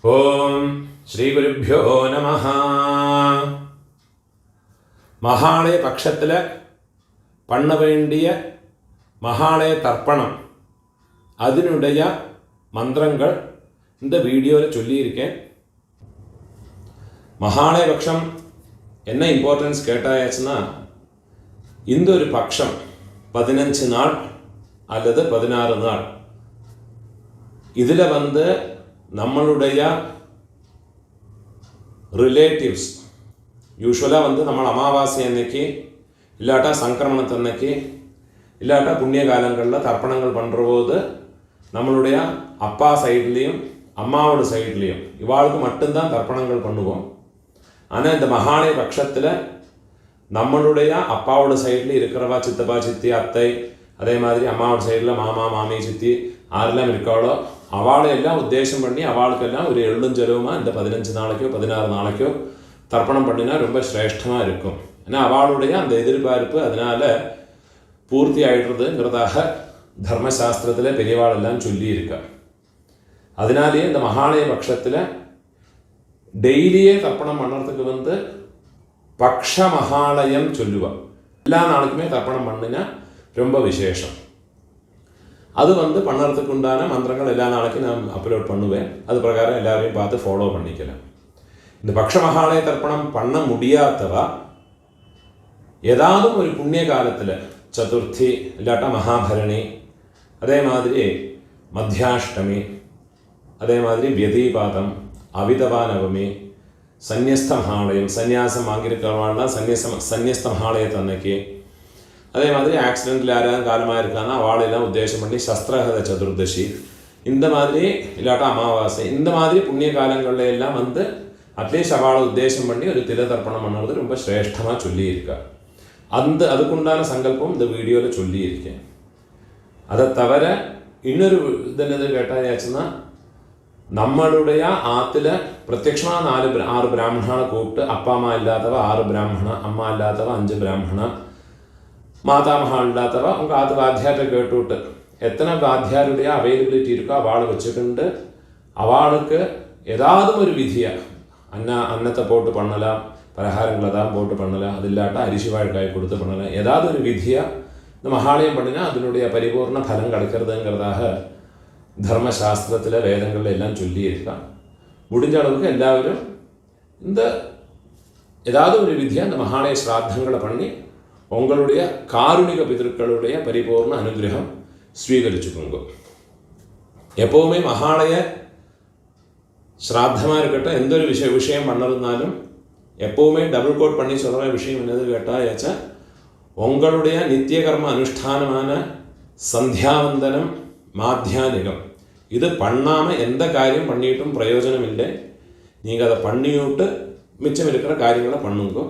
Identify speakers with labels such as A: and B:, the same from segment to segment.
A: ஓம் ஸ்ரீ குருப்யோ நமஹ. மகாலய பட்சத்தில் பண்ண வேண்டிய மகாலய தர்ப்பணம் அதனுடைய மந்திரங்கள் இந்த வீடியோவில் சொல்லியிருக்கேன். மகாலய பட்சம் என்ன இம்பார்ட்டன்ஸ் கேட்டாயாச்சுன்னா, இந்த ஒரு பட்சம் 15 நாள் அல்லது 16 நாள் இதில் நம்மளுடைய ரிலேட்டிவ்ஸ் யூஸ்வலாக நம்ம அமாவாசை அன்னைக்கு இல்லாட்டா சங்கிரமணத்தன்னைக்கு இல்லாட்டா புண்ணிய காலங்களில் தர்ப்பணங்கள் பண்ணுற போது நம்மளுடைய அப்பா சைட்லேயும் அம்மாவோட சைட்லேயும் இவாளுக்கு மட்டும்தான் தர்ப்பணங்கள் பண்ணுவோம். ஆனால் இந்த மகாலய பட்சத்தில் நம்மளுடைய அப்பாவோட சைடில் இருக்கிறவா சித்தப்பா சித்தி அத்தை, அதே மாதிரி அம்மாவோட சைடில் மாமா மாமி சித்தி யாரெல்லாம் இருக்காளோ அவளை எல்லாம் உத்தேசம் பண்ணி அவளுக்கெல்லாம் ஒரு எழுஞ்செலவுமாக இந்த 15 நாளைக்கோ 16 நாளைக்கோ தர்ப்பணம் பண்ணினா ரொம்ப சிரேஷ்டமாக இருக்கும். ஏன்னா அவளுடைய அந்த எதிர்பார்ப்பு அதனால் பூர்த்தி ஆகிடுறதுங்கிறதாக தர்மசாஸ்திரத்தில் பெரியவாளெல்லாம் சொல்லியிருக்கா. அதனாலேயே இந்த மகாலய பட்சத்தில் டெய்லியே தர்ப்பணம் பண்ணுறதுக்கு பக்ஷ மகாலயம் சொல்லுவாள். எல்லா நாளுக்குமே தர்ப்பணம் பண்ணினா ரொம்ப விசேஷம். அது பண்ணுறதுக்கு உண்டான மந்திரங்கள் எல்லா நாளைக்கும் நான் அப்லோட் பண்ணுவேன். அது பிரகாரம் எல்லாரையும் பார்த்து ஃபாலோ பண்ணிக்கலாம். இந்த பக்ஷ மகாலய தர்ப்பணம் பண்ண முடியாதவா ஏதாவது ஒரு புண்ணிய காலத்தில் சதுர்த்தி இல்லாட்டா மகாபரணி, அதே மாதிரி மத்தியாஷ்டமி, அதே மாதிரி வியதீபாதம், அவிதவா நவமி, சந்நியஸ்த மகாலயம் சந்நியாசம் வாங்கியிருக்கிறவாள்னா சந்நியஸ்த மகாலயத்தை அன்னைக்கு, அதே மாதிரி ஆக்சிடென்ட்டில் யாராவது காலமாக இருக்காங்கன்னா அவளையெல்லாம் உத்தேசம் பண்ணி சஸ்திரஹத சதுர்தசி, இந்த மாதிரி இல்லாட்டா அமாவாசை, இந்த மாதிரி புண்ணிய காலங்களில் எல்லாம் அட்லீஸ்ட் அவளை உத்தேசம் பண்ணி ஒரு தில தர்ப்பணம் பண்ணுறது ரொம்ப சிரேஷ்டமாக சொல்லியிருக்கா. அதுக்குண்டான சங்கல்பம் இந்த வீடியோவில் சொல்லியிருக்கேன். அதை தவிர இன்னொரு என்னது கேட்டாயாச்சுன்னா, நம்மளுடைய ஆற்றுல பிரத்யட்சமாக 6 பிராமணாவை கூப்பிட்டு, அப்பா அம்மா இல்லாதவ 6 பிராமணா, அம்மா இல்லாதவ 5 பிராமணா, மாதாமகா இல்லாதவ உங்கள் ஆற்று வாத்தியார்கிட்ட கேட்டுவிட்டு எத்தனை வாத்தியாருடைய அவைலபிலிட்டி இருக்கோ அவளை வச்சுக்கிண்டு அவளுக்கு ஏதாவது ஒரு விதியாக அன்னத்தை போட்டு பண்ணலாம், பலகாரங்களை தான் போட்டு பண்ணலாம், அது இல்லாட்டா அரிசி வாழ்க்காய் கொடுத்து பண்ணலாம், ஏதாவது ஒரு விதியாக இந்த மகாலயம் பண்ணினா அதனுடைய பரிபூர்ண பலம் கிடைக்கிறதுங்கிறதாக தர்மசாஸ்திரத்தில் வேதங்களில் எல்லாம் சொல்லியிருக்கான். முடிஞ்ச அளவுக்கு எல்லாரும் இந்த ஏதாவது ஒரு விதியாக இந்த மகாலய ஸ்ராத்தங்களை பண்ணி உங்களுடைய காருணிக பிதர்களுடைய பரிபூர்ண அனுகிரகம் ஸ்வீகரிச்சுக்கோங்க. எப்போவுமே மகாலய ஸ்ராத்தமாக இருக்கட்டும், எந்த ஒரு விஷயம் பண்ணதுனாலும் எப்போவுமே டபுள் கோட் பண்ணி சொல்கிற விஷயம் என்னது கேட்டாயாச்சா, உங்களுடைய நித்திய கர்ம அனுஷ்டானமான சந்தியாவந்தனம் மாத்தியானிகம் இது பண்ணாமல் எந்த காரியம் பண்ணிட்டும் பிரயோஜனம் இல்லை. நீங்கள் அதை பண்ணிவிட்டு மிச்சம் இருக்கிற காரியங்களை பண்ணுங்க.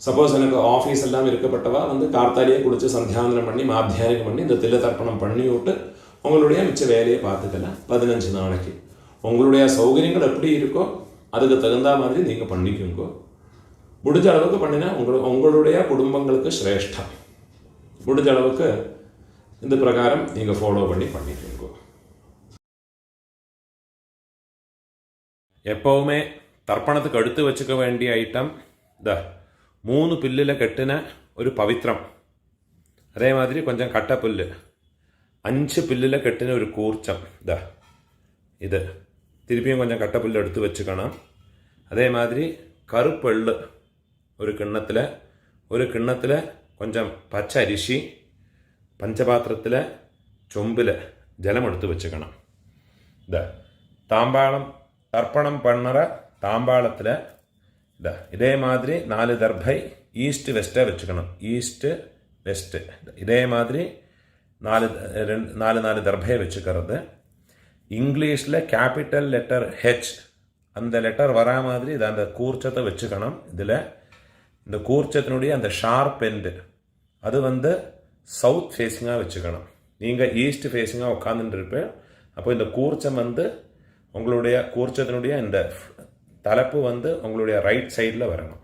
A: சப்போஸ் எனக்கு ஆஃபீஸ் எல்லாம் இருக்கப்பட்டவா கார்த்தாலியே குளித்து சந்தியாவந்தனம் பண்ணி மாத்தியானிகம் பண்ணி இந்த தில்ல தர்ப்பணம் பண்ணி விட்டு உங்களுடைய மிச்ச வேலையை பார்த்துக்கலாம். 15 நாளைக்கு உங்களுடைய சௌகரியங்கள் எப்படி இருக்கோ அதுக்கு தகுந்த மாதிரி நீங்கள் பண்ணிக்கோங்க. முடிஞ்ச அளவுக்கு பண்ணினா உங்களுடைய குடும்பங்களுக்கு சிரேஷ்டம். முடிஞ்ச அளவுக்கு இந்த பிரகாரம் நீங்கள் ஃபாலோ பண்ணிக்கோங்க. எப்போவுமே தர்ப்பணத்துக்கு எடுத்து வச்சுக்க வேண்டிய ஐட்டம் 3 பில்லில் கட்டின ஒரு பவித்திரம், அதே மாதிரி கொஞ்சம் கட்டப்புல்லு, 5 பில்லில் கட்டின ஒரு கூர்ச்சம், இது திருப்பியும் கொஞ்சம் கட்டப்புல்லு எடுத்து வச்சுக்கணும். அதே மாதிரி கருப்பெள்ளு ஒரு கிண்ணத்தில் கொஞ்சம் பச்சை அரிசி, பஞ்சபாத்திரத்தில் சொம்பில் ஜலம் எடுத்து வச்சுக்கணும். தாம்பாளம் தர்ப்பணம் பண்ணுற தாம்பாளத்தில் இதே மாதிரி 4 தர்பை ஈஸ்ட் வெஸ்ட்டாக வச்சுக்கணும். ஈஸ்ட்டு வெஸ்ட்டு இதே மாதிரி 4 தர்பையை வச்சுக்கிறது. இங்கிலீஷில் கேபிட்டல் லெட்டர் ஹெச் அந்த லெட்டர் வரா மாதிரி அந்த கூர்ச்சத்தை வச்சுக்கணும். இதில் இந்த கூர்ச்சத்தினுடைய அந்த ஷார்ப் எண்டு அது சவுத் ஃபேஸிங்காக வச்சுக்கணும். நீங்கள் ஈஸ்ட் ஃபேஸிங்காக உட்காந்துட்டு இருப்பேன். அப்போ இந்த கூர்ச்சம் உங்களுடைய கூர்ச்சத்தினுடைய இந்த தலைப்பு உங்களுடைய ரைட் சைடில் வரணும்.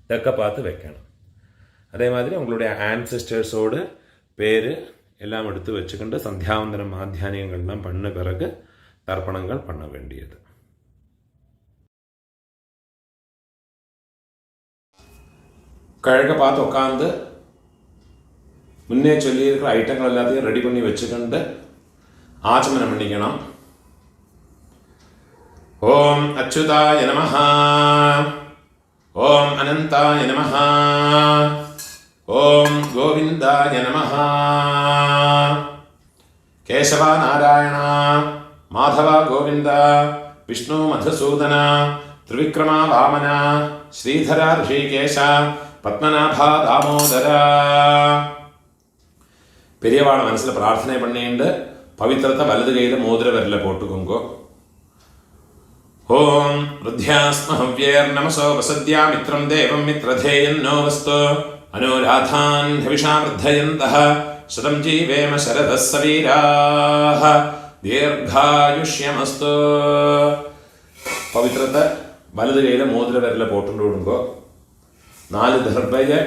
A: தெற்க பார்த்து வைக்கணும். அதே மாதிரி உங்களுடைய ஆன்செஸ்டர்ஸோடு பேர் எல்லாம் எடுத்து வச்சுக்கிண்டு சந்தியாவந்தனம் மாத்தியானியங்கள்லாம் பண்ண பிறகு தர்ப்பணங்கள் பண்ண வேண்டியது. கிழக்க பார்த்து உட்காந்து முன்னே சொல்லியிருக்கிற ஐட்டங்கள் எல்லாத்தையும் ரெடி பண்ணி வச்சுக்கிண்டு ஆச்சமனம் பண்ணிக்கணும். ஓம் அச்சுதாய நமஹ, ஓம் அனந்தாய நமஹ, ஓம் கோவிந்தாய நமஹ. கேசவா நாராயண மாதவா கோவிந்த விஷ்ணு மதுசூதன த்ரிவிக்ரமா வாமன ஸ்ரீதரா ரிஷிகேஷ பத்மநாபா தாமோதரா. பெரியவாள மனசில் பிரார்த்தனை பண்ணிண்டு பவித்திரத்தை வலது கையில் மோதிர விரல போட்டுக்கோங்கோ. ஓம் ருத்யாஸ்மஹவ்யேர் நமசோ வசத்யா மித்ரம் தேவம் மித்ரதேயன்னோ வஸ்து அனுராதான் ஹவிஷா வர்தயந்தः சதம் ஜீவேம சரதः சவீராः தீர்காயுஷ்யமஸ்து. பவித்திரத்தை வலது கையில் மோதிர விரல போட்டு விடுங்கோ. 4 தர்பையை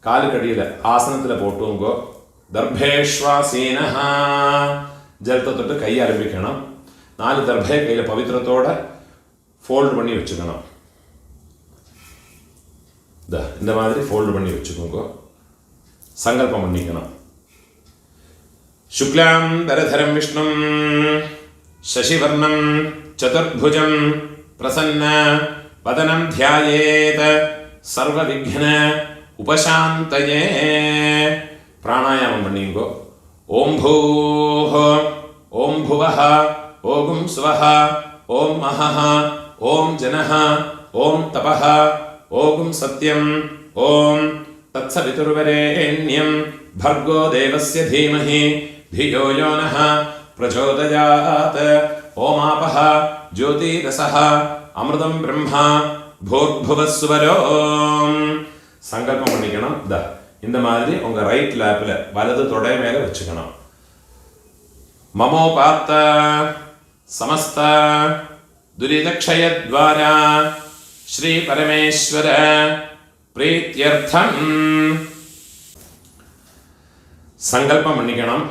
A: காலுக்கடியில் ஆசனத்தில் போட்டுங்கோ. தர்பேஷ்வாசீனஹ, ஜலத்தை தொட்டு கை ஆரம்பிக்கணும். 4 தர்பையை கையில் பவித்திரத்தோட ஃபோல்டு பண்ணி வச்சுக்கணும். இந்த மாதிரி ஃபோல்டு பண்ணி வச்சுக்கோங்க. சங்கல்பம் பண்ணிக்கணும். சுக்லாம் தரதரம் விஷ்ணும் சசிவர்ணம் சதுர்புஜம் பிரசன்ன வதனம் தியாயேத் சர்வ விக்ன உபசாந்தயே. பிராணாயாமம் பண்ணிங்கோ. ஓம் பூஹ ஓம் புவஹ ஓம் ஸ்வஹ ஓம் மஹஹ ஓம் ஜனஹ ஓம் தபஹ ஓம் சத்யம் ஓம் தத்சவிதுர்வரேண்யம் भर्गो देवस्य धीमहि धियो यो नः प्रचोदयात्. ओमापः ज्योतिरसः अमृतं ब्रह्मा भूर्भुवस्वरो. சங்கல்பம் பண்ணிக்கணும். இந்த மாதிரி உங்க ரைட் லேப்ல வலது தொடை மேல வச்சுக்கணும். மமோபாத்த சமஸ்த துரிதக்ஷயத்வாரா ஸ்ரீ பரமேஸ்வர பிரீத்யர்த்தம் சங்கல்பம் பண்ணிக்கணும்.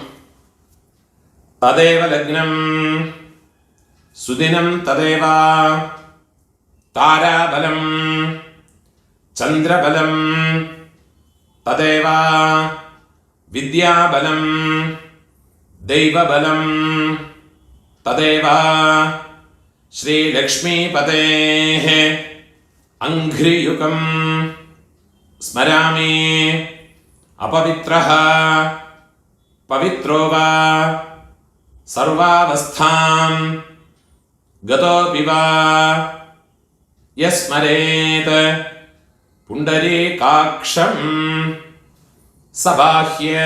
A: ததேவ லக்னம் சுதினம் ததேவ தாராபலம் சந்திரபலம் ததேவ வித்யாபலம் தெய்வபலம் ததேவ ஸ்ரீலக்ஷ்மீபதேः அங்க்ரியுகம் ஸ்மராமி. अपवित्रः पवित्रो वा सर्वावस्थां गतोऽपि वा यस्मरेत् पुण्डरीकाक्षं सबाह्य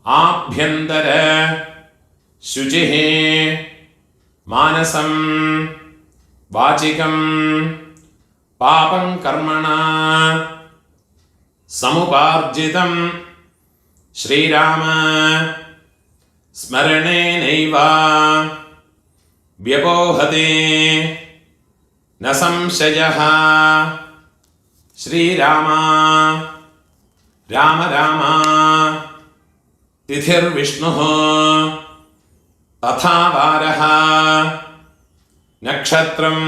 A: आभ्यन्तर शुचिः मानसं वाचिकं पापं कर्मणा समुपार्जितं श्रीराम स्मरणेनैव व्यपोहते न संशयः. श्रीराम राम राम तिथिर्विष्णुः तथा वारः नक्षत्रं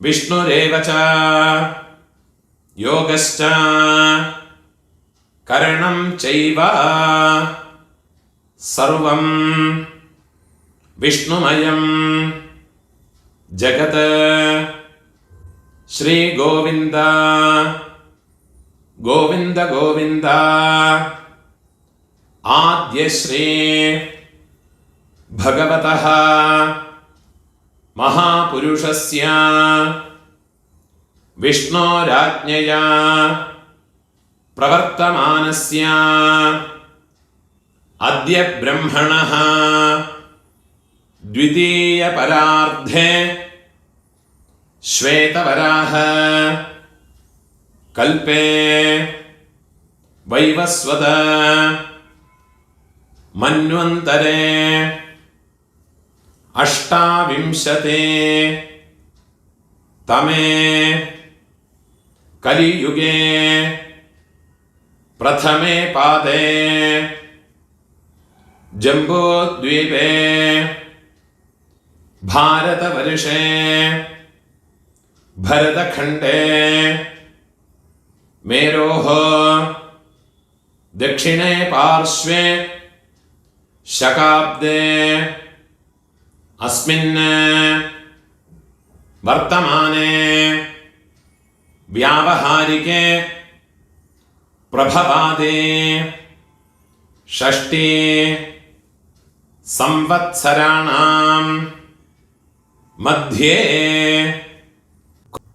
A: विष्णुरेव च योगश्च करणं चैव सर्वं विष्णुमयं जगत्. श्री गोविंद गोविंद गोविंद आद्य श्री भगवतः महापुरुषस्य विष्णोराज्ञया प्रवर्तमानस्य अद्य ब्रह्मणः द्वितीयपरार्धे श्वेतवराह कल्पे वैवस्वत मन्वन्तरे अष्टाविंशते तमे कलियुगे प्रथमे पादे जम्बूद्वीपे भारतवर्षे भरतखण्डे मेरोः दक्षिणे पार्श्वे शकाब्दे अस्मिन् वर्तमाने व्यावहारिके प्रभवादे षष्ठी संवत्सराणां मध्ये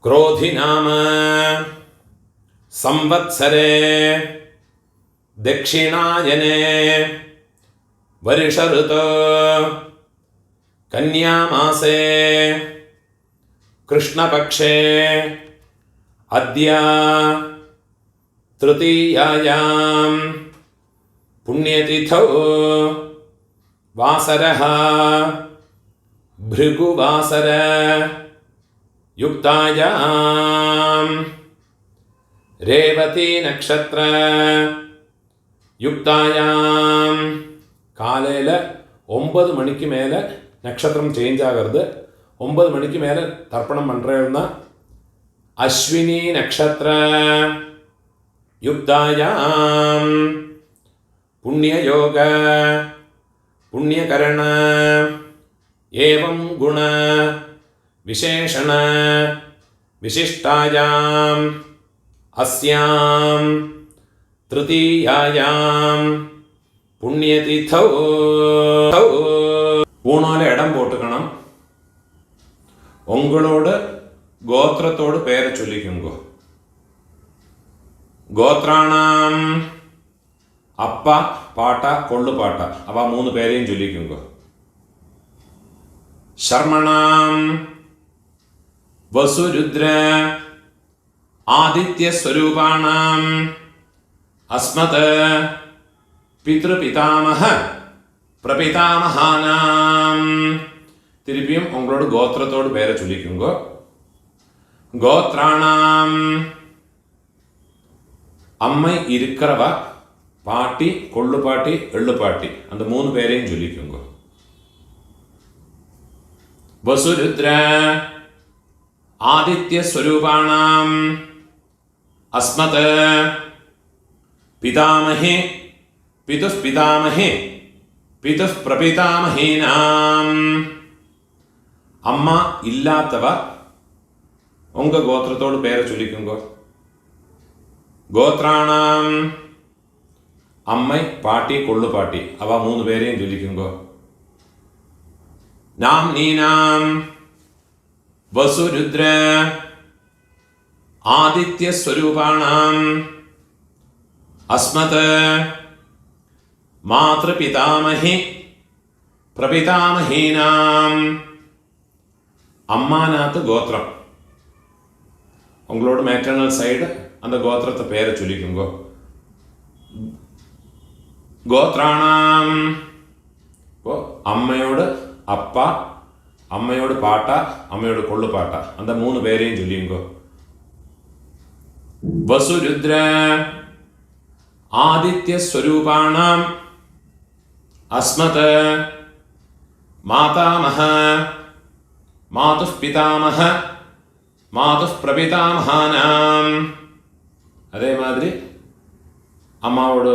A: क्रोधिनाम संवत्सरे दक्षिणायने वर्षऋतो कन्यामासे कृष्णपक्षे अद्य तृतीयायां पुण्यतिथौ वासरः भृगुवासर युक्तायां रेवती नक्षत्र युक्तायां காலையில் 9 மணிக்கு மேலே நட்சத்திரம் சேஞ்ச் ஆகிறது. 9 மணிக்கு மேலே தர்ப்பணம் பண்ணுறதுனா அஸ்வினி நட்சத்திர युक्तायां पुण्ययोग पुण्यकरण एवं गुण विशेषण विशिष्टायां अस्यां तृतीयायां पुण्यतिथौ ஊனால இடம் போட்டுக்கணும். உங்களோட கோத்திரத்தோடு பேரை சொல்லிக்குங்க. ഗോത്രാണാം അപ്പ പാട്ട കൊള്ളുപാട്ട അവ 3 പേരെയും ചൊല്ലിക്കുങ്ക. ശർമ്മണാം വസുരുദ്ര ആദിത്യസ്വരൂപാണാം അസ്മത് പിതൃപിതാമഹ പ്രപിതാമഹാനാം. തിരുപ്പിയും ഉങ്ങളോട് ഗോത്രത്തോട് പേരെ ചൊല്ലിക്കുങ്ക. ഗോത്രാണാം அம்மை இருக்கிறவ பாட்டி கொள்ளுப்பாட்டி எள்ளுப்பாட்டி அந்த 3 பேரையும் சொல்லிக்குங்க. வசுருத்ர ஆதித்ய ஸ்வரூபாணாம் அஸ்மத் பிதாமஹே பிதுः பிதாமஹே பிதுः பிரபிதாமஹீனாம். அம்மா இல்லாதவ உங்க கோத்திரத்தோடு பேரை சொல்லிக்குங்க. ഗോത്രാണാം അമ്മ പാട്ടി കൊള്ളുപാട്ടി അവ 3 പേരെയും ചൊല്ലിക്കുങ്കോ. നാം നീനാം വസുരുദ്ര ആദിത്യസ്വരൂപാണാം അസ്മത് മാതൃപിതാമഹി പ്രപിതാമഹീനാം. അമ്മാനാത്ത് ഗോത്രം ഉങ്ങളോട് മേറ്റർണൽ സൈഡ് அந்த கோத்திரத்தை பேரை சொல்லிக்குங்கோ. கோத்ராணாம் அம்மையோடு அப்பா அம்மையோடு பாட்டா அம்மையோடு கொள்ளுப்பாட்டா அந்த 3 பேரையும் சொல்லிங்கோ. வசுருத்ர ஆதித்ய ஸ்வரூபாணாம் அஸ்மத் மாதாமஹ மாதுः பிதாமஹ மாதுः பிரபிதாமஹானாம். அதே மாதிரி அம்மாவோட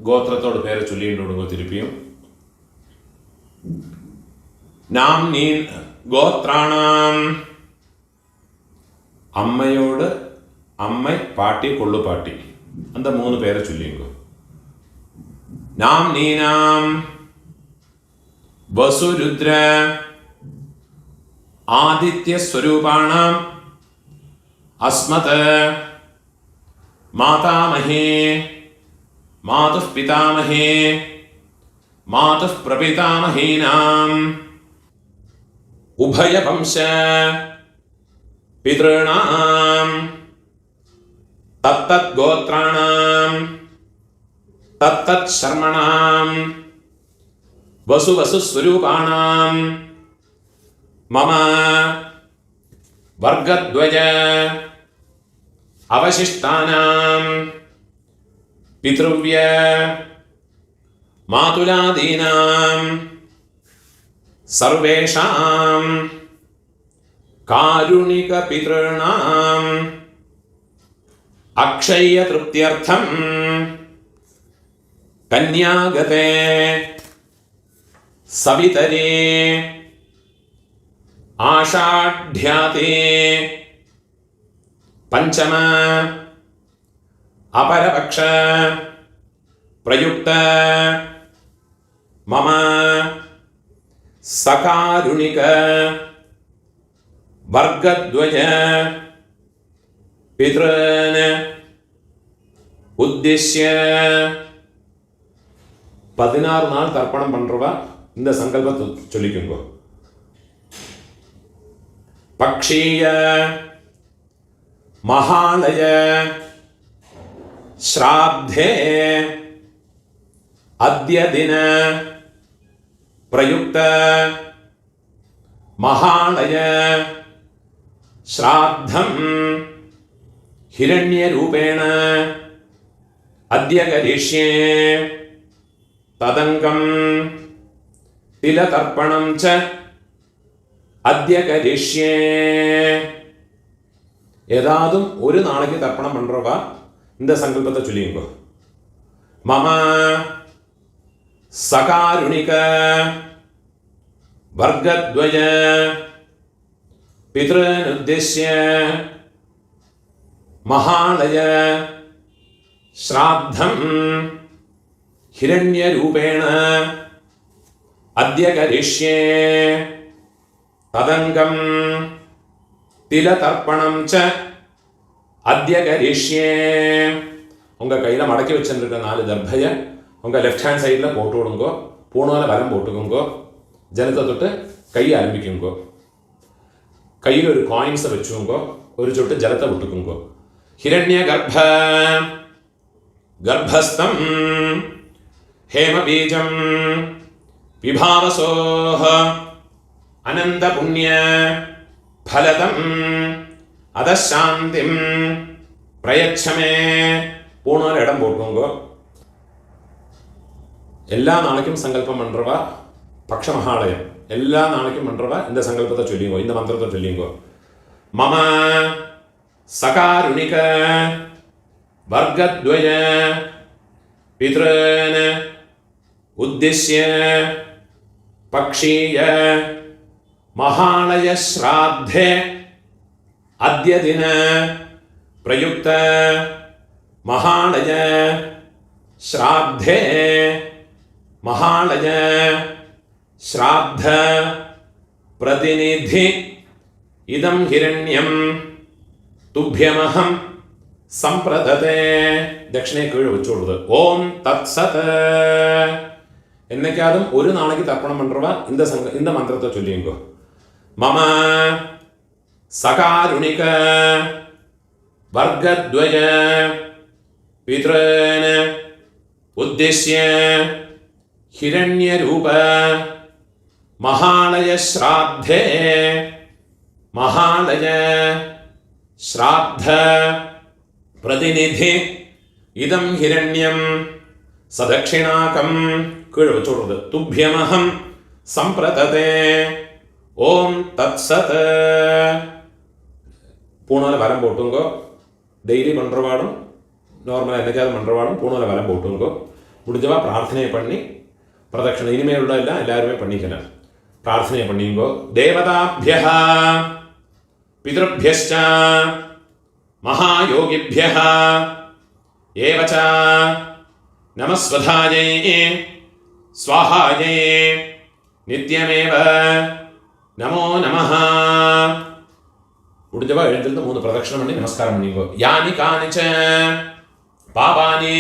A: கோத்திரத்தோட பேரை சொல்லிட்டு விடுங்க. திருப்பியும் நாம் நீ கோத்ராணாம் அம்மையோடு அம்மை பாட்டி கொள்ளுப்பாட்டி அந்த 3 பேரை சொல்லிங்க. நாம் நீனாம் வசுருத்ர ஆதித்ய ஸ்வரூபாணாம் அஸ்மத் மாதாமஹே மாதுः பிதாமஹே மாதுः பிரபிதாமஹீனாம். உபயவம்ச பித்ருணாம் தத்தத் கோத்ராணாம் தத்தத் சர்மணாம் வசு ஸ்வரூபாணாம் மம வர்க்கத்வய அவசிஷ்டானாம் பித்ருவ்ய മാതുലാദീനാം സർവേഷാം കാരുണിക പിതॄണാം അക്ഷയ തൃപ്ത്യർത്ഥം കന്യാഗതേ സവിതരേ ആഷാഢ്യാതേ പഞ്ചമ അപരപക്ഷ പ്രയുക്ത മമ സകാരുണിക വർഗദ്വയ പിതॄൻ ഉദ്ദിശ്യ 16 நாள் தர்ப்பணம் பண்றவ இந்த சங்கல்பத்தை சொல்லிக்குங்க. பக்ஷீய மகாலய ஸ்ராத்தே அத்ய தின பிரயுக்த மகாலய ஸ்ராத்தம் ஹிரண்ய ரூபேண அத்ய கரிஷ்யே തദംഗം തിലതർപ്പണം ച അദ്യ കരിഷ്യേ. ഏതാതും ഒരു നാளைக்கு തർപ്പണം பண்றவா இந்த சங்கல்பத்தை சொல்லிங்க. மம சகாருணிக வர்கத்வய பித்ருன் உத்திஷ்ய மகாலய ஸ்ராத்தம் हिरण्यरूपेण अद्य करिष्ये तदंगं तिलतर्पणं च अद्य करिष्ये. உங்க கையில மடக்கி வச்சிருக்க 4 தர்பய உங்க லெஃப்ட் ஹேண்ட் சைடுல போட்டு விடுங்கோ. பூணால வலம் போட்டுக்குங்கோ. ஜலத்தை தொட்டு கை ஆரம்பிக்குங்கோ. கையில் ஒரு காயின்ஸை வச்சுக்கோங்கோ. ஒரு சொட்டு ஜலத்தை விட்டுக்குங்கோ. ஹிரண்ய கர்ப்பஸ்தம் हेमबीजं विभावसोः अनन्तपुण्य फलदं अदशान्तिं प्रयच्छमे. பூணால இடம் போட்டுக்கோங்க. எல்லா நாளைக்கும் சங்கல்பம் பண்றவா பக்ஷ மகாலயம் எல்லா நாளைக்கும் பண்றவா இந்த சங்கல்பத்தை சொல்லிங்கோ. இந்த மந்திரத்தை சொல்லிங்கோ. மம சகாருணிக வர்கத்வய பித்ருன் உத்திஷ்ய பக்ஷீய மகாலய ஸ்ராத்தே அத்ய தின பிரயுக்த மகாலய ஸ்ராத்தே மகாலய ஸ்ராத்த பிரதிநிதி இதம் ஹிரண்யம் துப்யமஹம் சம்பிரததே. ദക്ഷിണയെ കീഴ് വെച്ചോടുത്. ഓം തത്സത്. എന്നൊക്കെയാതും ഒരു നാளைக்கு തർപ്പണം പண்றவா இந்த மந்திரத்தை சொல்லிங்க. மம சகாருணிக வர்கத்வய பித்ருன் உத்திஷ்ய ஹிரண்யரூப மகாலய ஸ்ராத்தே மகாலய ஸ்ராத்த പ്രതിനിധി ഇതം ഹിരണ്യം സദക്ഷിണാകം കീഴ് വെച്ചോടുന്നത്. തുഭ്യമഹം സമ്പ്രതതേ. ഓം തത്സത്. பூணால வரம் போட்டுங்கோ. டெய்லி பண்றவாடும் நார்மலாக என்னைக்காவது பண்றவாடும் பூணால வரம் போட்டுங்கோ. முடிஞ்சவா பிரார்த்தனை பண்ணி பிரதட்சணை இனிமேல் உள்ள எல்லாருமே பண்ணிக்கலாம். பிரார்த்தனை பண்ணிங்கோ. தேவதாபியः பிதృभ्यश्च महायोगिभ्यः एव च नमस्वधायै स्वाहायै नित्यमेव नमो नमः. முடிஞ்சவா எழுந்திருந்து 3 பிரதட்சணம் பண்ணி நமஸ்காரம் பண்ணிக்கோ. யானி கானிச்ச பாபானி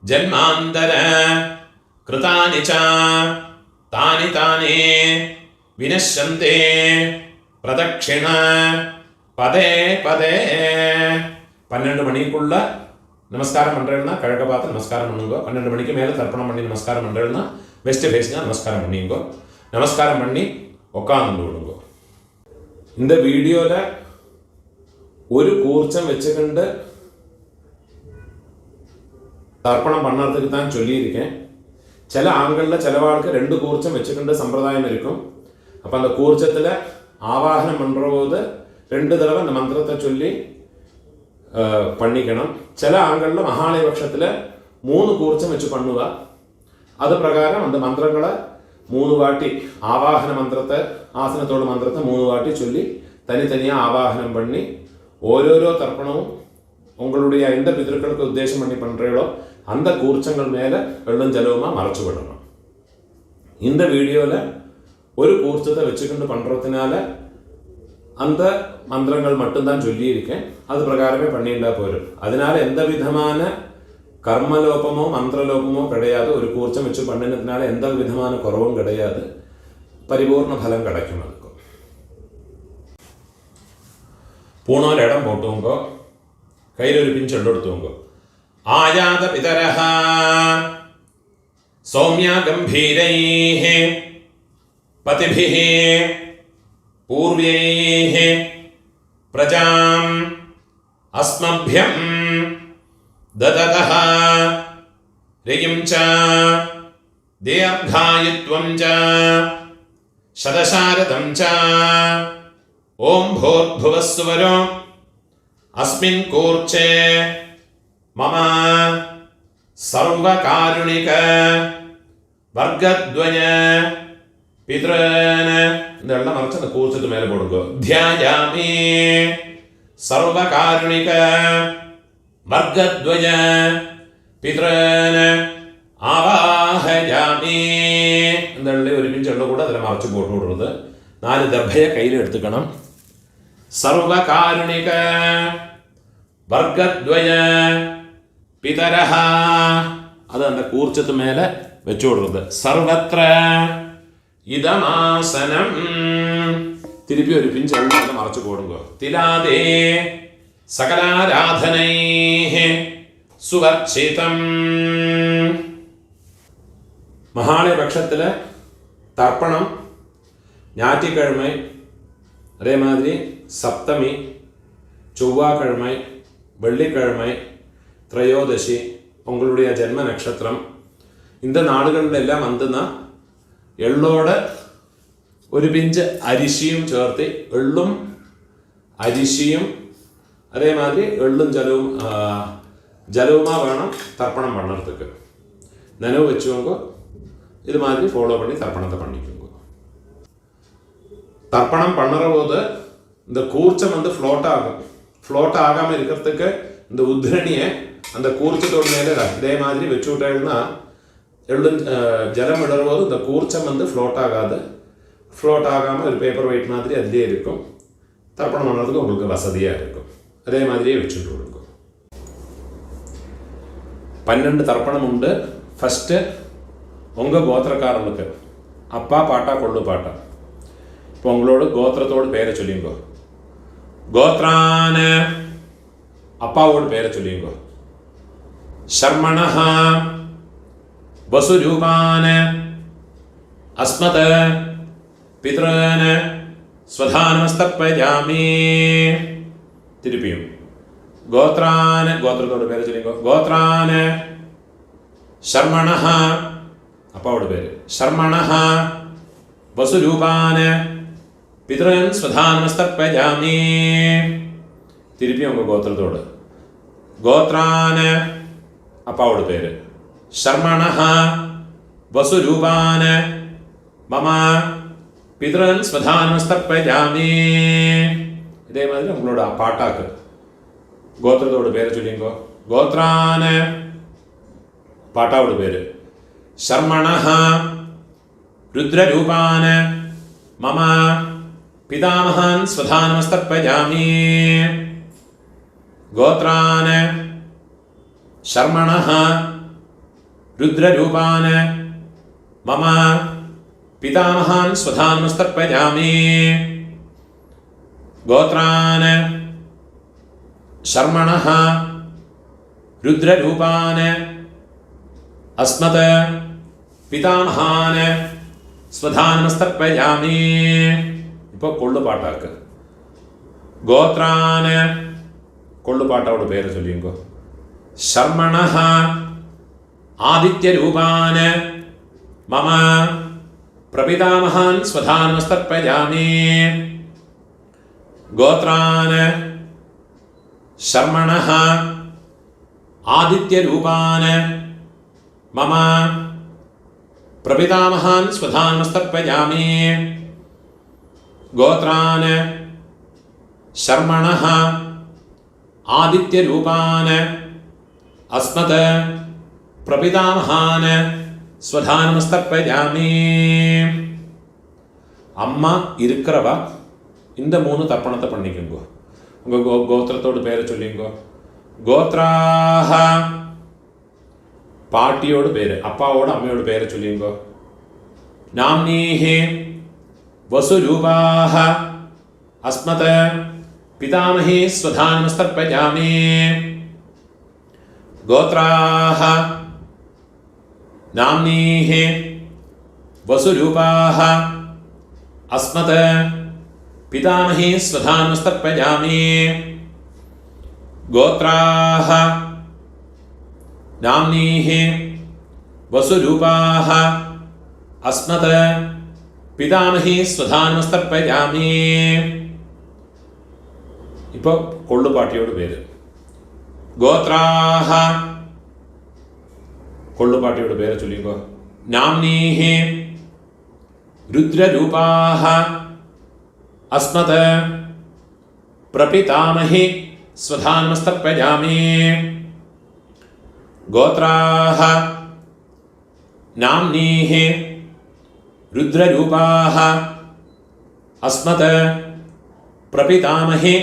A: ஜன்மாந்தர கிருதானி ச தானி தானி வினஷ்யந்தே பிரதட்சிண பதே பதே. 12 மணிக்குள்ள நமஸ்காரம் பண்றேன்னா கிழக்க பார்த்து நமஸ்காரம் பண்ணுங்க. 12 மணிக்கு மேலே தர்ப்பணம் பண்ணி நமஸ்காரம் பண்றேன்னா வெஸ்ட் ஃபேஸ்னா நமஸ்காரம் பண்ணிங்கோ. நமஸ்காரம் பண்ணி உட்காந்து விடுங்க. இந்த வீடியோல ஒரு கூர்ச்சம் சில ஆண்களில் சிலவாளுக்கு 2 கூர்ச்சம் வச்சுக்கின்ற சம்பிரதாயம் இருக்கும். அப்போ அந்த கூர்ச்சத்தில் ஆவாகனம் பண்ணுற போது 2 தடவை அந்த மந்திரத்தை சொல்லி பண்ணிக்கணும். சில ஆண்களில் மகாலய பட்சத்தில் 3 கூர்ச்சம் வச்சு பண்ணுவா. அது பிரகாரம் அந்த மந்திரங்களை 3 வாட்டி ஆவாகன மந்திரத்தை ஆசனத்தோட மந்திரத்தை 3 வாட்டி சொல்லி தனித்தனியாக ஆவாகனம் பண்ணி ஓரோரோ தர்ப்பணமும் உங்களுடைய எந்த பிதர்களுக்கு உத்தேசம் பண்ணி பண்ணுறீங்களோ அந்த கூர்ச்சங்கள் மேலே வெள்ளம் ஜலவுமாக மறைச்சு விடணும். இந்த வீடியோவில் ஒரு கூர்ச்சத்தை வச்சுக்கிட்டு பண்ணுறதுனால அந்த மந்திரங்கள் மட்டும்தான் சொல்லியிருக்கேன். அது பிரகாரமே பண்ணிட்டா போരും. அதனால எந்த விதமான கர்மலோபமோ மந்திரலோபமோ கிடையாது. ஒரு கூர்ச்சம் வச்சு பண்ணினதுனால எந்த விதமான குறவும் கிடையாது. பரிபூர்ண பலம் கிடைக்கும். அதுக்கும் பூணோல் இடம் போட்டுவோங்கோ, கையில் ஒரு பிஞ்சு எடுத்துவோங்கோ. ஆயாத பிதரஹ சௌமியா கம்பீரைஹ பதிபிஹ பூர்வைஹ பிரஜாம் அஸ்மப்யம் தததஹ ரியம் ச தீர்காயுத்வம் ச சதசாரதம் ச ஓம் பூர்புவः சுவரோ அஸ்மின் கூர்ச்சே மம சர்வகாருணிக வர்க்கத்வய பித்ரன் இந்த எல்லாம் மறைச்சு அந்த கூர்ச்சத்து மேலே போடுங்க. தியாயாமி சர்வகாருணிக வர்க்கத்வய பித்ரன் ஆவாஹயாமி இந்த ஒரு பிஞ்சு கூட அதில் மறைச்சு போட்டு விடுறது. 4 தர்பையை கையில் எடுத்துக்கணும். சர்வகாருணிக வர்க்கத்வய பிதரஹ அது அந்த கூர்ச்சத்து மேலே வச்சு விடுறது. சர்வத்ர இதமாசனம் திருப்பி ஒரு பிஞ்சு அதை மறைச்சு போடுங்க. திலாதே சகலாராதனை சுவர்ச்சிதம். மகாலய பட்சத்தில் தர்ப்பணம் ஞாயிற்றுக்கிழமை, அதே மாதிரி சப்தமி, செவ்வாய்க்கிழமை, வெள்ளிக்கிழமை, திரையோதசி, உங்களுடைய ஜென்ம நட்சத்திரம் இந்த நாடுகளிലെല്ലാം வந்துன்னா എള്ളോട് ഒരു പിഞ്ച് അരിശിയും ചേർത്ത് എള്ളും അരിശിയും അതേമാതിരി എള്ളും ജലവുമാ വേണം தர்ப்பணம் பண்ணுறதுக்கு. நினைவு வச்சுக்கோங்க. இது மாதிரி ஃபாலோ பண்ணி தர்ப்பணத்தை பண்ணிக்கோங்க. தர்ப்பணம் பண்ணுற போது இந்த கூர்ச்சம் வந்து ஃப்ளோட் ஆகாமல் இருக்கிறதுக்கு இந்த உத்ரணியை அந்த கூர்ச்சத்தோட மேலே இதே மாதிரி வச்சு விட்டாங்கன்னா ஜலம் விடுற போது இந்த கூர்ச்சம் வந்து ஃப்ளோட் ஆகாமல் ஒரு பேப்பர் வெயிட் மாதிரி அதிலே இருக்கும். தர்ப்பணம் பண்ணுறதுக்கு உங்களுக்கு வசதியாக இருக்கும். அதே மாதிரியே வச்சுட்டு விடுங்க. 12 தர்ப்பணம் உண்டு. ஃபஸ்ட்டு உங்கள் கோத்திரக்காரனுக்கு அப்பா பாட்டா கொள்ளு பாட்டா. இப்போ உங்களோட கோத்திரத்தோட பேரை சொல்லிங்க. கோத்ரான அப்பாவோட பேரை சொல்லிங்க. சர்மணஹ வசுரூபான அஸ்மத பித்ரன் ஸ்வதானமஸ்தர்ப்பயாமி. திருப்பியும் கோத்ரான கோத்திரத்தோட பேரை சொல்லிங்க. கோத்ரான சர்மணஹ அப்பாவோட பேர். சர்மணஹ வசுரூபான பித்ரன் ஸ்வதானமஸ்தர்ப்பயாமி. திருப்பி உங்கள் கோத்திரத்தோடு. கோத்ரான அப்பாவோட பேர். சர்மணஹ வசுரூபான மம பித்ரன் ஸ்வதானமஸ்தர்ப்பயாமி. இதே மாதிரி உங்களோட பாட்டாக்கு கோத்திரத்தோட பேரை சொல்லிங்கோ. கோத்ரான பாட்டாவோட பேர். சர்மணஹ ருத்ரரூபான மம பிதாமஹான் ஸ்வதானமஸ்தர்ப்பயாமி. கோத்ரான சர்மணஹ ருத்ரரூபான மம பிதாமஹான் ஸ்வதானமஸ்தர்ப்பயாமி. கோத்ரான சர்மணஹ ருத்ரரூபான அஸ்மத பிதாமஹான் ஸ்வதானமஸ்தர்ப்பயாமி. இப்போ கொள்ளு பாட்டாக்கு கோத்ரான கொள்ளு பாட்டாவோட பேரை சொல்லிங்கோ. சர்மணஹ ஆதித்ய ரூபான मम प्रपितामहान् स्वधानमस्तर्पयामि गोत्रान् शर्मणः आदित्यरूपान् मम प्रपितामहान् स्वधानमस्तर्पयामि गोत्रान् शर्मणः आदित्यरूपान् अस्मत् प्रपितामहान् स्वधानमस्तर्पयामि. அம்மா இருக்கிறவா இந்த 3 தர்ப்பணத்தை பண்ணிக்கோங்க. உங்கள் கோத்திரத்தோடு பேரை சொல்லிங்கோ. கோத்ராஹ பாட்டியோட பேர், அப்பாவோட அம்மையோட பேரை சொல்லிங்கோ. நாம்னீஹி வசுரூபாஹ அஸ்மத் பிதாமஹி ஸ்வதானமஸ்தர்ப்பயாமி. கோத்ராஹ நாம்னீஹி வசுரூபாஹ அஸ்மத் பிதாமஹி ஸ்வதானமஸ்தர்ப்பயாமி. கோத்ராஹ நாம்னீஹி வசுரூபாஹ அஸ்மத் பிதாமஹி ஸ்வதானமஸ்தர்ப்பயாமி. இப்போ கொள்ளுப்பாட்டியோட பேர். கோத்ராஹ கொள்ளுப்பாட்டியோட பேரை சொல்லிக்கோ. நாம்னீஹி ருத்ரரூபாஹ அஸ்மத் பிரபிதாமஹி ஸ்வதானமஸ்தர்ப்பயாமி. கோத்ராஹ நாம்னீஹி ருத்ரரூபாஹ அஸ்மத் பிரபிதாமஹி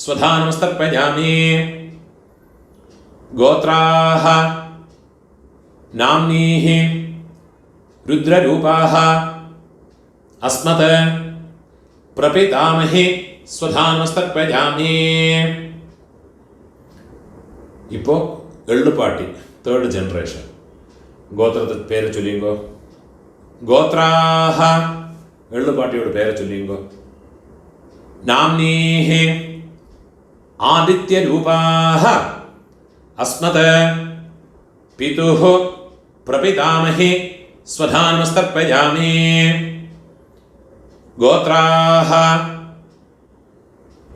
A: ஸ்வதானமஸ்தர்ப்பயாமி. கோத்ராஹ நாம்னீஹி ருத்ரரூபாஹ அஸ்மத் பிரபிதாமஹி ஸ்வதானமஸ்தர்ப்பயாமி. இப்போ எள்ளுப்பாட்டி தேர்ட் ஜெனரேஷன். கோத்திரத்து பேரை சொல்லிங்கோ. கோத்ராஹ எள்ளுப்பாட்டியோட பேரை சொல்லிங்கோ. நாம்னீஹி ஆதித்யரூபாஹ அஸ்மத் பிதுः பிரபிதாமஹி ஸ்வதானமஸ்தர்ப்பயாமி. கோத்ராஹ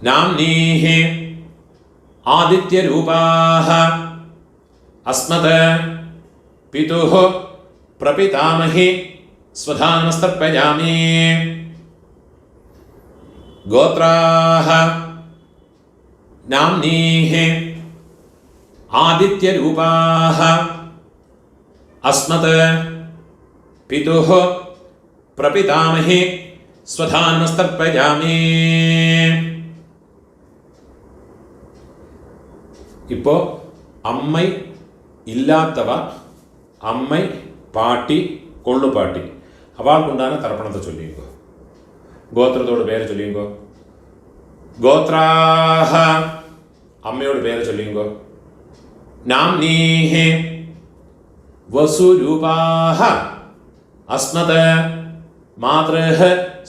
A: நாம்னீஹி ஆதித்யரூபாஹ அஸ்மத் பிதுः பிரபிதாமஹி ஸ்வதானமஸ்தர்ப்பயாமி. கோத்ராஹ நாம்னீஹி ஆதித்யரூபாஹ அஸ்மத் பிதுः பிரபிதாமஹி ஸ்வதானமஸ்தர்ப்பயாமி. இப்போ அம்மை இல்லாதவா, அம்மை பாட்டி கொள்ளுப்பாட்டி அவளுக்கு உண்டான தர்ப்பணத்தை சொல்லிங்கோ. கோத்திரத்தோட பேரை சொல்லிங்கோ. கோத்ராஹ அம்மையோட பேரை சொல்லிங்கோ. நாம்னீஹி வசுரூபாஹ அஸ்மத் மாத்ருஹ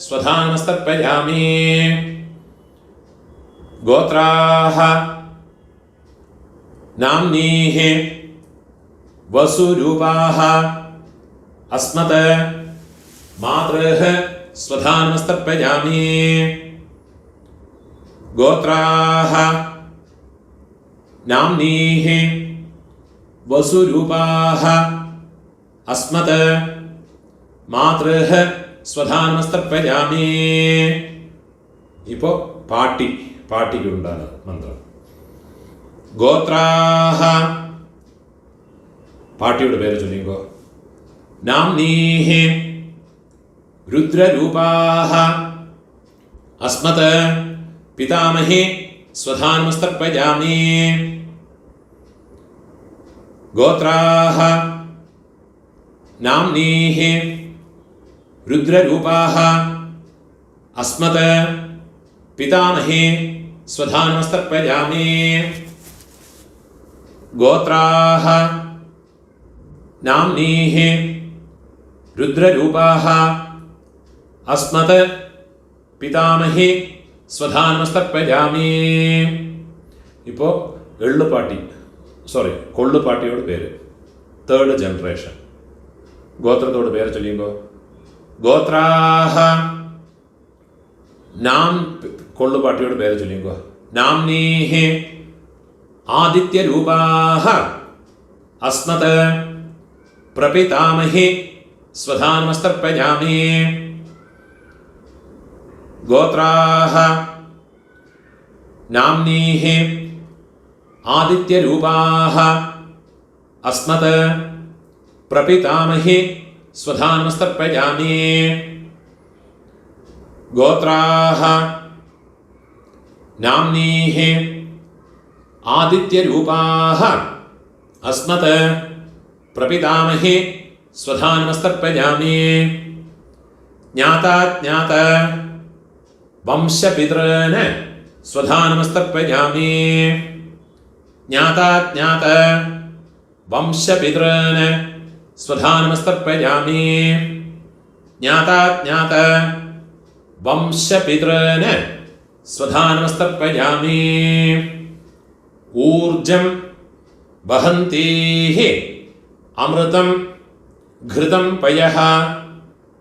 A: ஸ்வதானமஸ்தர்ப்பயாமி. கோத்ராஹ நாம்னீஹி வசுரூபாஹ அஸ்மத் மாத்ருஹ ஸ்வதானமஸ்தர்ப்பயாமி. கோத்ராஹ நாம்னீஹி வசுரூபாஹ அஸ்மத் மாத்ருஹ ஸ்வதானமஸ்தர்ப்பயாமி. இப்போ பாட்டிக்கு உண்டான மந்திரம். கோத்ராஹ பாட்டியோட பேரை சொல்லிங்கோ. நாம்னீஹி ருத்ரரூபாஹ அஸ்மத் பிதாமஹி ஸ்வதானமஸ்தர்ப்பயாமி. கோத்ராஹ நாம்னீஹி ருத்ரரூபாஹ அஸ்மத் பிதாமஹி ஸ்வதானமஸ்தர்ப்பயாமி. கோத்ராஹ நாம்னீஹி ருத்ரரூபாஹ அஸ்மத் பிதாமஹி ஸ்வதானமஸ்தர்ப்பயாமி. இப்போ கொள்ளுப்பாட்டியோட பேர் தேர்ட் ஜெனரேஷன். ഗോത്രത്തോട് പേര് ചൊല്ലിയുമ്പോൾ ഗോത്രാഹ. നാം കൊള്ളുപാട്ടിയോട് പേര് ചൊല്ലിയുമ്പോൾ നാംനീഹി ആദിത്യരൂപാഹ അസ്മത് പ്രപിതാമഹി സ്വധാനമസ്തർപ്പയാമി. ഗോത്രാഹ നാംനീഹി ആദിത്യരൂപാഹ അസ്മത് പ്രപിതാമഹി സ്വധാനമസ്തർപ്പയാമി. ഗോത്രാഹ നാംനീഹി ആദിത്യരൂപാഹ അസ്മത് പ്രപിതാമഹി സ്വധാനമസ്തർപ്പയാമി. ജ്ഞാതാജ്ഞാത വംശപിതॄൻ സ്വധാനമസ്തർപ്പയാമി. ജ്ഞാതാജ്ഞാത വംശപിതॄൻ സ്വധാനമസ്തർപ്പയാമി. ജ്ഞാതാജ്ഞാത വംശപിതॄൻ സ്വധാനമസ്തർപ്പയാമി. ഊർജം വഹന്തീഹി അമൃതം ഘൃതം പയഃ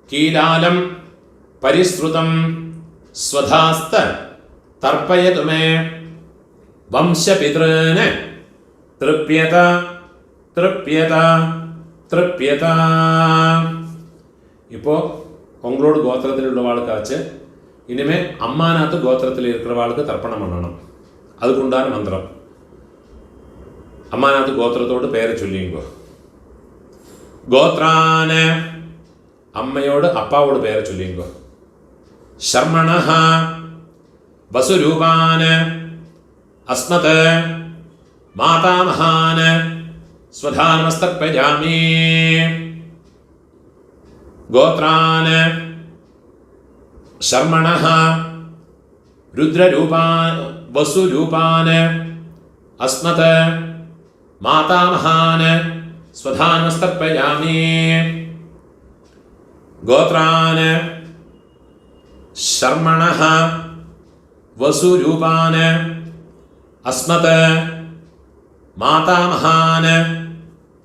A: കീലാലം പരിശ്രുതം സ്വധാസ്ത തർപ്പയതു മേ. വംശപിതॄൻ തൃപ്യത തൃപ്യത തൃപ്യത. இப்போ உங்களோட கோத்திரத்தில் உள்ளவாளுக்காச்சு இனிமே அம்மாநாத்து கோத்திரத்தில் இருக்கிறவாளுக்கு தர்ப்பணம் பண்ணணும். அதுக்குண்டான மந்திரம். அம்மாநாத்து கோத்திரத்தோடு பேரை சொல்லிங்கோ. கோத்ரான അമ്മയോട് അപ്പാവോട് പേരെ ചൊല്ലിങ്കോ. ശർമ്മണഃ വസുരൂപാൻ അസ്മത് മാതാമഹാൻ സ്വധാനമസ്തർപ്പയാമി. ഗോത്രാൻ ശർമ്മണഃ രുദ്രരൂപാൻ വസുരൂപാൻ അസ്മത് മാതാമഹാൻ സ്വധാനമസ്തർപ്പയാമി. ഗോത്രാൻ ശർമ്മണഃ വസുരൂപാൻ അസ്മത് മാതാമഹാൻ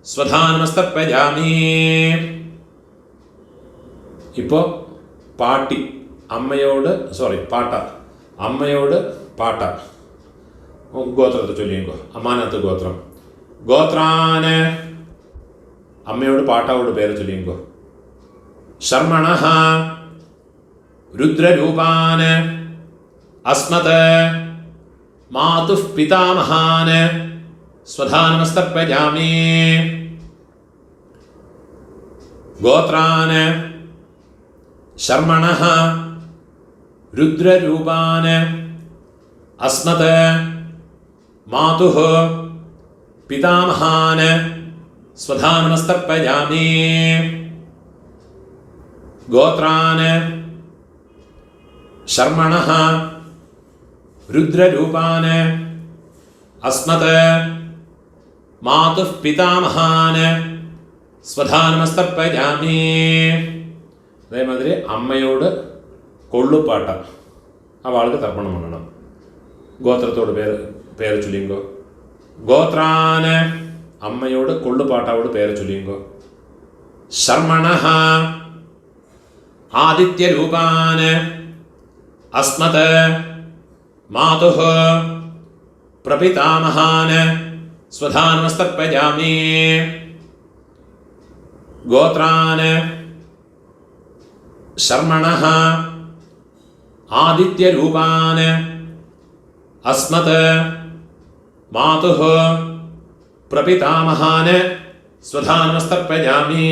A: സ്വധാനമസ്തർപ്പയാമി. ഇപ്പോൾ പാട്ടി അമ്മയോട് പാട്ട അമ്മയോട് പാട്ട ഗോത്രത്തെ ചൊല്ലിയോ. അമ്മാനത്ത് ഗോത്രം. ഗോത്രാൻ അമ്മയോട് പാട്ടാവോട് പേര് ചൊല്ലിയോ. ശർമ്മണഃ രുദ്രരൂപാൻ അസ്മത് മാതുഃ പിതാമഹാൻ സ്വധാനമസ്തർപ്പയാമി. ഗോത്രാൻ ശർമ്മണഃ രുദ്രരൂപാൻ അസ്മത് മാതുഃ പിതാമഹാൻ സ്വധാനമസ്തർപ്പയാമി. ഗോത്രാൻ ശർമ്മണഃ രുദ്രരൂപാൻ അസ്മത് മാതുഃ പിതാമഹാൻ സ്വധാനമസ്തർപ്പയാമി. അതേമാതിരി അമ്മയോട് കൊള്ളുപാട്ട അവൾക്ക് തർപ്പണം பண்ணണം. ഗോത്രത്തോട് പേര് ചൊല്ലിങ്കോ. ഗോത്രാൻ അമ്മയോട് കൊള്ളുപാട്ടാവോട് പേര് ചൊല്ലിങ്കോ. ശർമ്മണഃ ആദിത്യരൂപാൻ അസ്മത് മാതുഃ പ്രപിതാമഹാൻ സ്വധാനമസ്തർപ്പയാമി. ഗോത്രാൻ ശർമ്മണഃ ആദിത്യരൂപാൻ അസ്മത് മാതുഃ പ്രപിതാമഹാൻ സ്വധാനമസ്തർപ്പയാമി.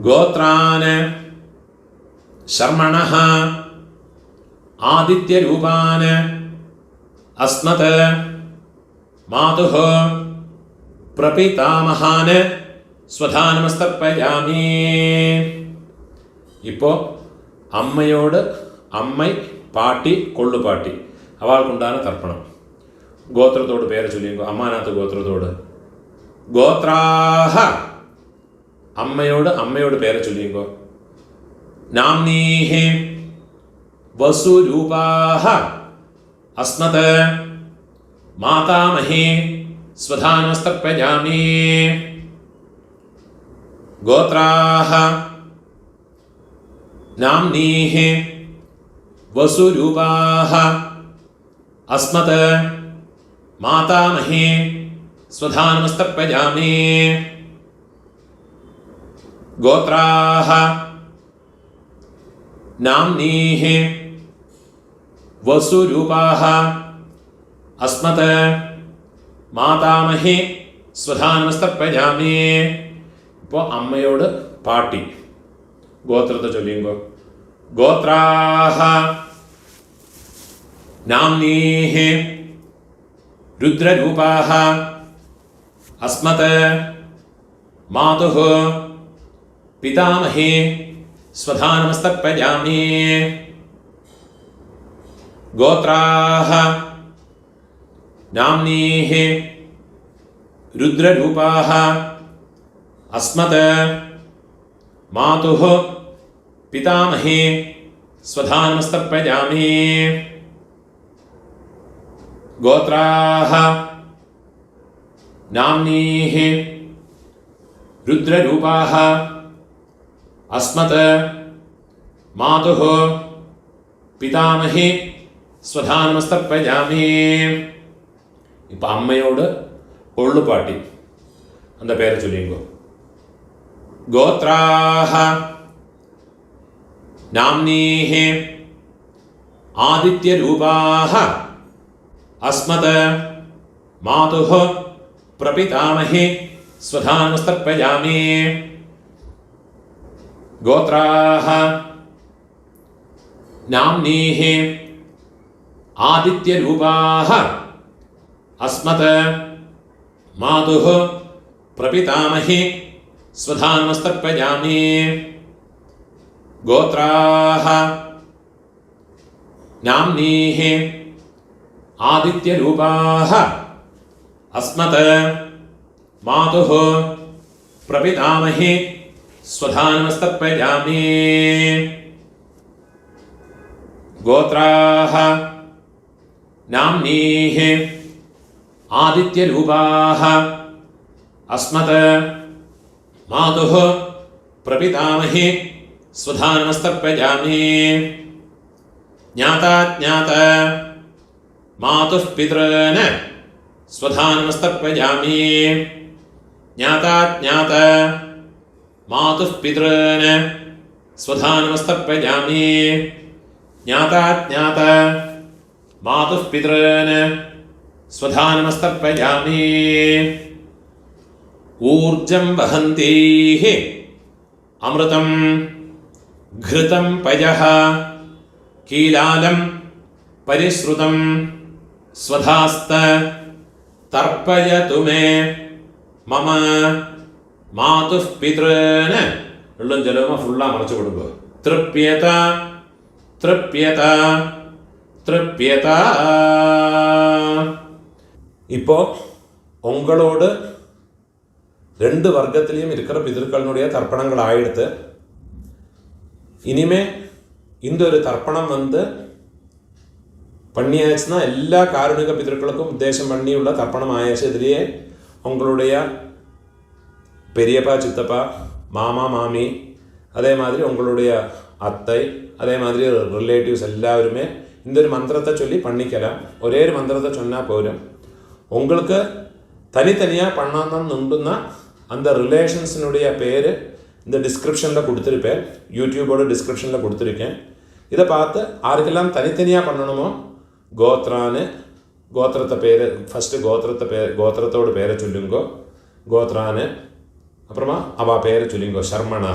A: ഗോത്രാൻ ശർമ്മണഃ ആദിത്യരൂപാൻ അസ്മത് മാതുഃ പ്രപിതാമഹാൻ സ്വധാനമസ്തർപ്പയാമി. ഇപ്പോൾ അമ്മയോട് അമ്മൈ പാട്ടി കൊള്ളുപാട്ടി അവൾക്കുണ്ടാണ് തർപ്പണം. ഗോത്രത്തോട് പേര് ചൊല്ലിയോ. അമ്മാനാത്ത് ഗോത്രത്തോട് ഗോത്രാഹ അമ്മയോട് പേര് ചൊല്ലിയോ. നാംനീഹി വസുരൂപാഹ അസ്മത് മാതാമഹി സ്വധാനമസ്തർപ്പയാമി. गोत्राः नाम्नीः वसुरूपाः अस्मत् मातामहे स्वधानमस्तर्पयामि गोत्राः नाम्नीः वसुरूपाः अस्मत् मातामहे स्वधानमस्तर्पयामि. ഇപ്പോൾ അമ്മയോട് പാട്ടി ഗോത്രത്തെ ചൊല്ലിയുമ്പോൾ ഗോത്രാഹ നാംനീഃ രുദ്രരൂപാഹ അസ്മത് മാതുഃ പിതാമഹേ സ്വധാനമസ്തർപ്പയാമി. ഗോത്രാഹ നാംനീഃ രുദ്രരൂപാഹ अस्मत् मातुः पितामहे स्वधानमस्तर्पयामि. गोत्राः नाम्नीः रुद्ररूपाः अस्मत् मातुः पितामहे स्वधानमस्तर्पयामि. ഇപ്പം അമ്മയോട് കൊള്ളുപാട്ടി அந்த പേര് ചൊല്ലിയുമ്പോൾ गोत्राः नाम्नीः आदित्यरूपाः अस्मत् मातुः प्रपितामहे स्वधानमस्तर्पयामि. गोत्राः नाम्नीः आदित्यरूपाः अस्मत् मातुः प्रपितामहे स्वधानमस्तर्पयामि. गोत्राः नाम्नीः आदित्यरूपाः अस्मत् मातुः प्रपितामहे स्वधानमस्तर्पयामि. गोत्राः नाम्नीः आदित्यरूपाः अस्मत् मातुः प्रपितामहे स्वधानमस्तर्पयामि. ज्ञाताज्ञात मातुः पितॄन् स्वधानमस्तर्पयामि. ज्ञाताज्ञात मातुः पितॄन् स्वधानमस्तर्पयामि. ज्ञाताज्ञात मातुः पितॄन् स्वधानमस्तर्पयामि. ऊर्जं वहन्तीः अमृतं घृतं पयः कीलालं परिश्रुतं स्वधास्त तर्पयतु मे मम मातुः पितॄन्. വെള്ളം ജലവും ഫുള്ളാ മറച്ചു കൊടുക്കുക. തൃപ്യത തൃപ്യത തൃപ്യത. இப்போ உங்களோடு ரெண்டு வர்க்கத்திலையும் இருக்கிற பிதர்களுடைய தர்ப்பணங்கள் ஆயிடுத்து. இனிமே இந்த ஒரு தர்ப்பணம் பண்ணியாச்சுன்னா எல்லா காருணிக பிதர்களுக்கும் உத்தேசம் பண்ணியுள்ள தர்ப்பணம் ஆயாச்சு. இதுலேயே உங்களுடைய பெரியப்பா சித்தப்பா மாமா மாமி அதே மாதிரி உங்களுடைய அத்தை அதே மாதிரி ரிலேட்டிவ்ஸ் எல்லாருமே இந்த ஒரு மந்திரத்தை சொல்லி பண்ணிக்கலாம். ஒரே ஒரு மந்திரத்தை சொன்னால் போரும். உங்களுக்கு தனித்தனியாக பண்ணணுன்னா அந்த ரிலேஷன்ஸினுடைய பேர் இந்த டிஸ்கிரிப்ஷனில் கொடுத்துருப்பேன். யூடியூபோட டிஸ்கிரிப்ஷனில் கொடுத்துருக்கேன். இதை பார்த்து யாருக்கெல்லாம் தனித்தனியாக பண்ணணுமோ கோத்திரத்தை பேர் ஃபஸ்ட்டு கோத்திரத்தோட பேரை சொல்லுங்கோ. கோத்ரான்னு அப்புறமா அவள் பேரை சொல்லுங்கோ. சர்மணா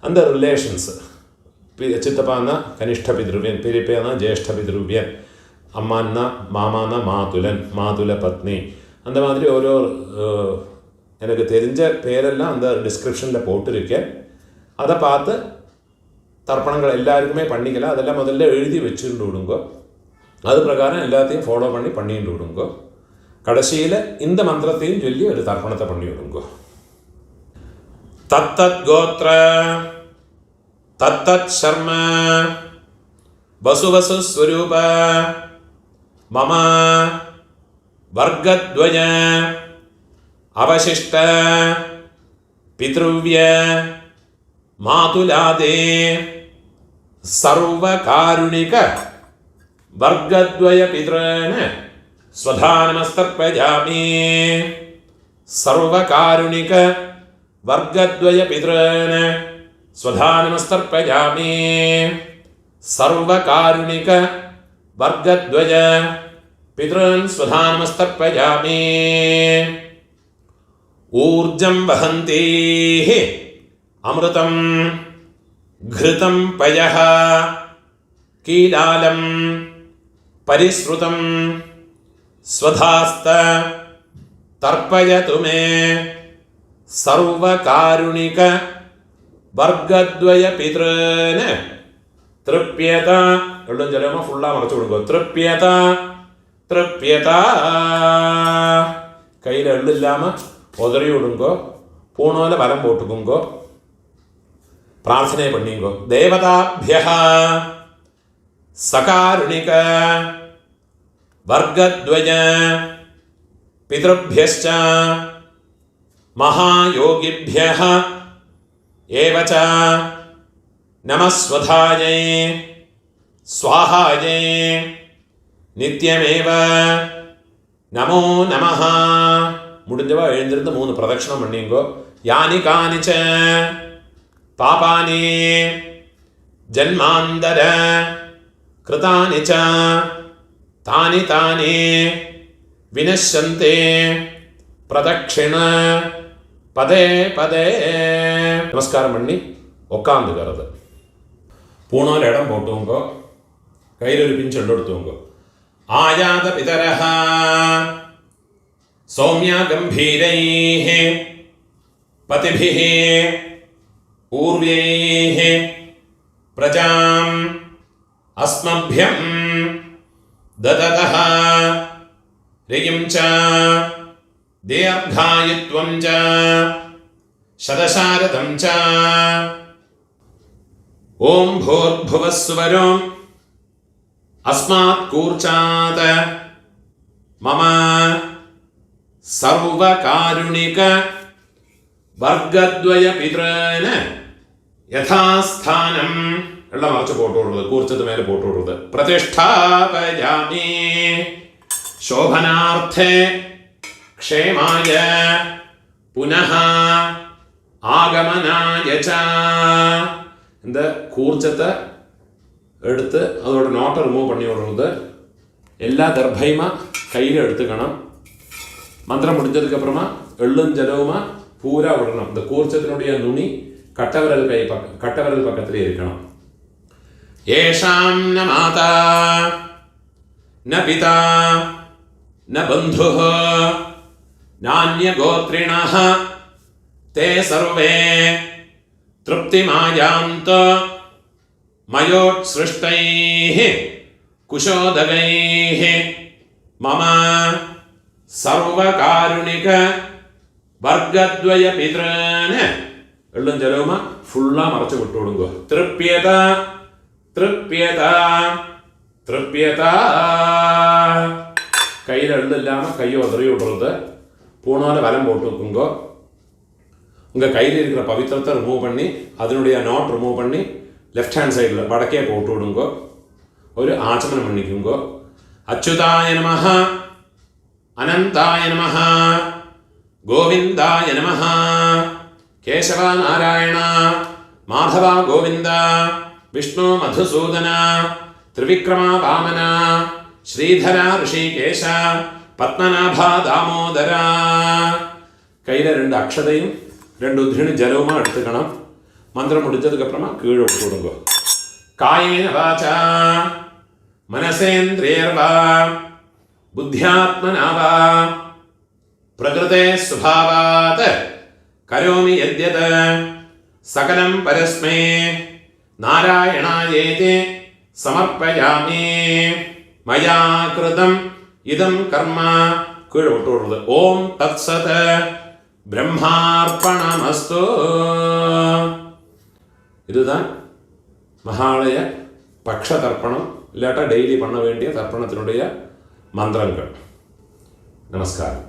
A: அந்த ரிலேஷன்ஸ் சித்தப்பான்னா கனிஷ்ட பித்ருவியன், பெரியப்பேனா ஜேஷ்ட பித்ருவியன், அம்மான்னா மாமானா மாதுலன் மாதுல பத்னி. அந்த மாதிரி ஓரோ எனக்கு தெரிஞ்ச பேரெல்லாம் அந்த டிஸ்கிரிப்ஷனில் போட்டிருக்கேன். அதை பார்த்து தர்ப்பணங்கள் எல்லாருக்குமே பண்ணிக்கலாம். அதெல்லாம் முதல்ல எழுதி வச்சுட்டு விடுங்கோ. அது பிரகாரம் எல்லாத்தையும் ஃபாலோ பண்ணிட்டு விடுங்கோ. கடைசியில் இந்த மந்திரத்தையும் சொல்லி ஒரு தர்ப்பணத்தை பண்ணி விடுங்கோ. தத்தத் கோத்ர தத்தத் சர்ம வசுவசு ஸ்வரூப மம வர்க்கத்வய அவசிஷ்ட പിതൃവ്യ മാതുലാദേ സർവകാരുണിക വർഗദ്വയ പിതॄന് സ്വധാ നമസ്തർപ്പയാമി. സർവകാരുണിക വർഗദ്വയ പിതॄന് സ്വധാ നമസ്തർപ്പയാമി. സർവകാരുണിക വർഗദ്വയ പിതॄൻ സ്വധാ നമസ്തർപ്പയാമി. ഊർജം വഹന്തേഃ അമൃതം ഘൃതം പയഃ കീലാലം പരിശ്രുതം സ്വധാസ്ത തർപ്പയതു മേ. സർവകാരുണിക വർഗദ്വയ പിതॄന് തൃപ്യത. എള്ളും ജലമ ഫുള്ളാ മറച്ചു കൊടുക്കുക. തൃപ്യത തൃപ്യത. കയ്യിൽ എള്ളില്ലാമ ഉതറി വിടുങ്കോ പൂണോല വരം പോട്ടുക്കുങ്കോ പ്രാർത്ഥനയെ പണിയുങ്കോ. ദേവതാഭ്യഃ സകാരുണിക വർഗദ്വയ പിതൃഭ്യശ്ച മഹായോഗിഭ്യഃ ഏവച നമസ്വധായൈ സ്വാഹായൈ നിത്യമേവ நமோ நமஹ. முடிஞ்சவா எழுந்திருந்து 3 பிரதட்சணம் பண்ணிங்கோ. யானி கானிச்ச பாபானி ஜன்மாந்தர கிருதானி ச தானி தானி வினஷ்யந்தே பிரதட்சிண பதே பதே. நமஸ்காரம் பண்ணி உட்காந்துக்கிறது. பூணால் இடம் போட்டுவோங்கோ. கையில் ஒரு பிஞ்சு எடுத்துவோங்கோ. ஆயாத பிதரஹ சௌமியா கம்பீரைஹ பதிபிஹ ஊர்வைஹ பிரஜாம் அஸ்மभ्यம் தததஹ ரியம் ச தீர்காயுத்வம் ச சதசாரதம் ச. ஓம் பூர்புவஸ்சுவரோ अस्मात् कूर्चात् मम सर्वकारुणिक वर्गद्वय पितॄन् यथास्थानं എല്ലാം മറച്ച് പോട്ടുകൊടുത്തത് കൂർച്ചത്ത് മേലെ പോട്ടുകൊടുത്തത് പ്രതിഷ്ഠാപയാമി ശോഭനാർത്ഥേ ക്ഷേമായ പുനഃ ആഗമനായ ച. இந்த கூர்ச்சத்தை எடுத்து அதோட நோட்டை ரிமூவ் பண்ணி விடுறது. எல்லா தர்பையுமா கையில் எடுத்துக்கணும். மந்திரம் முடிஞ்சதுக்கப்புறமா எள்ளும் ஜலவுமா பூரா விடணும். இந்த கூர்ச்சத்தினுடைய நுனி கட்டவிரல் பக்கத்திலே இருக்கணும். ஏஷாம் ந மாதா ந பிதா ந பந்துः நான்ய கோத்ரிணः தே சர்வே திருப்திமாயாந்தோ மயோத்ஸ்ருஷ்டைः குஷோதகைः மம சர்வகாருணிக വർഗദ്വയ പിതॄന് എള്ളും ജലവുമാ ഫുള്ളാ മറച്ചു വിട്ടു കൊടുക്കുക. തൃപ്യത തൃപ്യത തൃപ്യത. கையில் எள்ளில்லாம கையை உதறி விடுறது. பூணால வலம் போட்டு வைக்குங்கோ. உங்கள் கையில் இருக்கிற பவித்திரத்தை ரிமூவ் பண்ணி அதனுடைய நாட் ரிமூவ் பண்ணி லெஃப்ட் ஹேண்ட் சைடில் வடக்கே போட்டு விடுங்கோ. ஒரு ஆச்சமனம் பண்ணிக்குங்கோ. அச்சுதாய நமஹ அனந்தாய நமஹ கோவிந்தாய நமஹ கேசவ நாராயண மாதவ கோவிந்த விஷ்ணு மதுசூதன திரிவிக்ரம வாமன ஸ்ரீதர ரிஷிகேஷ பத்மநாப தாமோதர. கையில் 2 அக்ஷதையும் 2 உத்ரிணி ஜலவுமா எடுத்துக்கணும். மந்திரம் முடிஞ்சதுக்கப்புறமா கீழே விட்டு விடுங்க. காயேன வாசா மனசேந்திரியர்வா புத்தியாத்மனா வா பிரகிருதே சுபாவாத் கரோமி யத்யத் சகலம் பரஸ்மை நாராயணாயேதி சமர்ப்பயாமி. மயா கிருதம் இதம் கர்ம. கீழே விட்டு விடுறது. ஓம் தத்சத் பிரம்மார்ப்பணமஸ்து. இதுதான் மகாலய பக்ஷ தர்ப்பணம் இல்லாட்டா டெய்லி பண்ண வேண்டிய தர்ப்பணத்தினுடைய மந்திரங்கள். நமஸ்காரம்.